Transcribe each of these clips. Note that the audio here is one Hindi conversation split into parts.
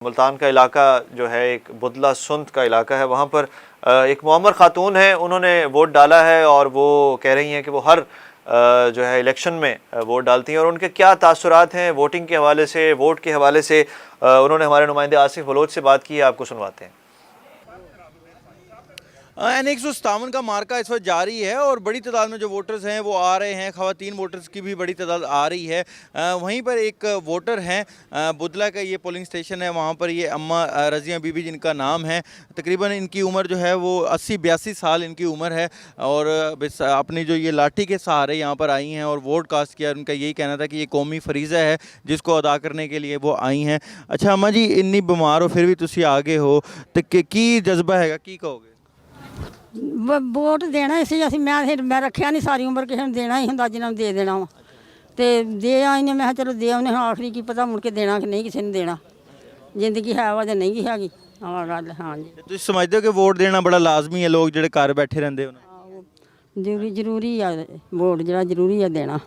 मुल्तान का इलाका जो है एक बुदला सुंद का इलाका है, वहाँ पर एक मुअम्मर खातून है, उन्होंने वोट डाला है और वो कह रही हैं कि वो हर जो है इलेक्शन में वोट डालती हैं और उनके क्या तासुरात हैं वोटिंग के हवाले से, वोट के हवाले से। उन्होंने हमारे नुमाइंदे आसिफ बलोच से बात की है, आपको सुनवाते हैं। N157 का मार्का इस वक्त जारी है और बड़ी तादाद में जो वोटर्स हैं वो आ रहे हैं। ख़वातीन वोटर्स की भी बड़ी तादाद आ रही है। वहीं पर एक वोटर हैं, बुदला का ये पोलिंग स्टेशन है, वहाँ पर ये अम्मा रज़िया बीबी जिनका नाम है। तकरीबन इनकी उम्र जो है वो 80-82 साल इनकी उम्र है और अपनी जो ये लाठी के सहारे यहाँ पर आई हैं और वोट कास्ट किया। उनका यही कहना था कि ये कौमी फरीज़ा है जिसको अदा करने के लिए वो आई हैं। अच्छा अम्मा जी, इन्नी बीमार हो फिर भी तुसी आगे हो तो की जज्बा है की कहोगे? वोट देना इसी ਅਸੀਂ ਮੈਂ ਰੱਖਿਆ ਨਹੀਂ ਸਾਰੀ ਉਮਰ ਕਿਸੇ ਨੂੰ ਦੇਣਾ ਹੀ ਹੁੰਦਾ ਜਿਨ੍ਹਾਂ ਨੂੰ ਦੇ ਦੇਣਾ ਵਾ ਤੇ ਦੇ ਆਈ ਨੇ। ਮੈਂ ਕਿਹਾ ਚਲੋ ਦੇ ਆਉਨੇ, ਆਖਰੀ ਕੀ ਪਤਾ ਮੁੜ ਕੇ ਦੇਣਾ ਕਿ ਨਹੀਂ ਕਿਸੇ ਨੂੰ ਦੇਣਾ, ਜ਼ਿੰਦਗੀ ਹੈ ਵਾ ਜਾਂ ਨਹੀਂ ਹੈਗੀ। ਆਹ ਗੱਲ ਹਾਂ ਜੀ। ਤੁਸੀਂ ਸਮਝਦੇ ਹੋ ਕਿ ਵੋਟ ਦੇਣਾ ਬੜਾ ਲਾਜ਼ਮੀ ਹੈ ਲੋਕ ਜਿਹੜੇ ਘਰ ਬੈਠੇ ਰਹਿੰਦੇ ਉਹਨਾਂ? ਜ਼ਰੂਰੀ ਆ ਵੋਟ, ਜਿਹੜਾ ਜ਼ਰੂਰੀ ਆ ਦੇਣਾ।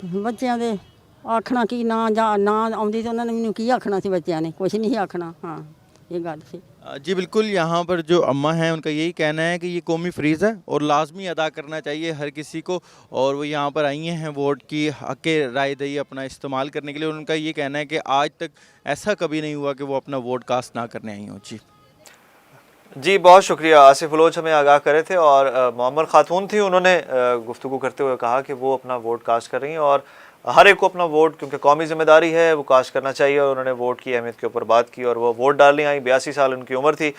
ਬੱਚਿਆਂ ਦੇ ਆਖਣਾ ਕੀ ਨਾ ਜਾਂ ਨਾ ਆਉਂਦੀ ਤਾਂ ਉਹਨਾਂ ਨੇ ਮੈਨੂੰ ਕੀ ਆਖਣਾ ਸੀ, ਬੱਚਿਆਂ ਨੇ कुछ नहीं आखना। हाँ ये गल सी जी बिल्कुल। यहाँ पर जो अम्मा हैं उनका यही कहना है कि ये कौमी फ्रीज़ है और लाजमी अदा करना चाहिए हर किसी को, और वो यहाँ पर आई हैं वोट की हक़ राय दही अपना इस्तेमाल करने के लिए। उनका ये कहना है कि आज तक ऐसा कभी नहीं हुआ कि वो अपना वोट कास्ट ना करने आई हों। जी बहुत शुक्रिया। आसिफ बलोच हमें आगाह करे थे और मुअम्मर खातून थी, उन्होंने गुफ्तगू करते हुए कहा कि वो अपना वोट कास्ट कर रही हैं और हर एक को अपना वोट, क्योंकि कौमी जिम्मेदारी है, वो कास्ट करना चाहिए। और उन्होंने वोट की अहमियत के ऊपर बात की और वो वोट डालने आई। 82 साल उनकी उम्र थी।